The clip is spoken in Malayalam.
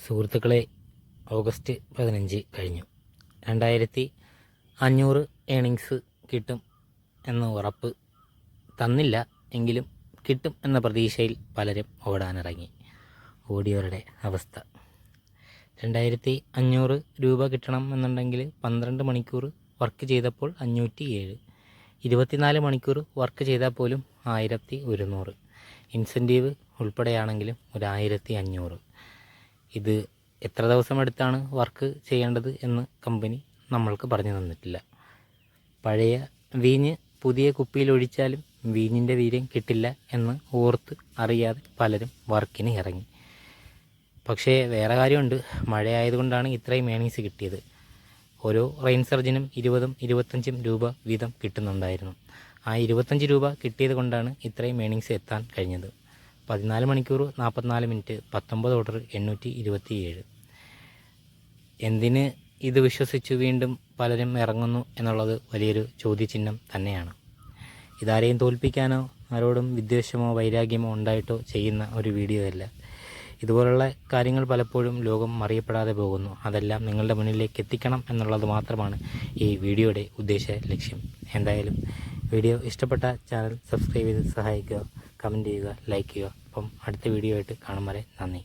സുഹൃത്തുക്കളെ, ഓഗസ്റ്റ് 15 കഴിഞ്ഞു. 2500 ഏണിങ്സ് കിട്ടും എന്ന ഉറപ്പ് തന്നില്ല എങ്കിലും കിട്ടും എന്ന പ്രതീക്ഷയിൽ പലരും ഓടാനിറങ്ങി. ഓടിയവരുടെ അവസ്ഥ 2500 രൂപ കിട്ടണം എന്നുണ്ടെങ്കിൽ 12 മണിക്കൂർ വർക്ക് ചെയ്തപ്പോൾ 507, 24 മണിക്കൂർ വർക്ക് ചെയ്താൽ പോലും 1100, ഇൻസെൻറ്റീവ് ഉൾപ്പെടെയാണെങ്കിലും ഒരു 1500. ഇത് എത്ര ദിവസം എടുത്താണ് വർക്ക് ചെയ്യേണ്ടത് എന്ന് കമ്പനി നമ്മൾക്ക് പറഞ്ഞു തന്നിട്ടില്ല. പഴയ വീഞ്ഞ് പുതിയ കുപ്പിയിൽ ഒഴിച്ചാലും വീഞ്ഞിൻ്റെ വീര്യം കിട്ടില്ല എന്ന് ഓർത്ത് അറിയാതെ പലരും വർക്കിന് ഇറങ്ങി. പക്ഷേ വേറെ കാര്യമുണ്ട്, മഴയായതുകൊണ്ടാണ് ഇത്രയും ഏണിങ്സ് കിട്ടിയത്. ഓരോ റെയിൻ സർജിനും 20-25 രൂപ വീതം കിട്ടുന്നുണ്ടായിരുന്നു. ആ 25 രൂപ കിട്ടിയത് കൊണ്ടാണ് ഇത്രയും ഏണിങ്സ് എത്താൻ കഴിഞ്ഞത്. 14 മണിക്കൂർ 44 മിനിറ്റ് 19 ഓർഡർ 827. എന്തിന് ഇത് വിശ്വസിച്ച് വീണ്ടും പലരും ഇറങ്ങുന്നു എന്നുള്ളത് വലിയൊരു ചോദ്യചിഹ്നം തന്നെയാണ്. ഇതാരെയും തോൽപ്പിക്കാനോ ആരോടും വിദ്വേഷമോ വൈരാഗ്യമോ ഉണ്ടായിട്ടോ ചെയ്യുന്ന ഒരു വീഡിയോ അല്ല. ഇതുപോലുള്ള കാര്യങ്ങൾ പലപ്പോഴും ലോകം അറിയപ്പെടാതെ പോകുന്നു. അതെല്ലാം നിങ്ങളുടെ മുന്നിലേക്ക് എത്തിക്കണം എന്നുള്ളത് മാത്രമാണ് ഈ വീഡിയോയുടെ ഉദ്ദേശ ലക്ഷ്യം. എന്തായാലും വീഡിയോ ഇഷ്ടപ്പെട്ട ചാനൽ സബ്സ്ക്രൈബ് ചെയ്ത് സഹായിക്കുക, കമൻറ്റ് ചെയ്യുക, ലൈക്ക് ചെയ്യുക. അപ്പം അടുത്ത വീഡിയോ ആയിട്ട് കാണും വരെ നന്ദി.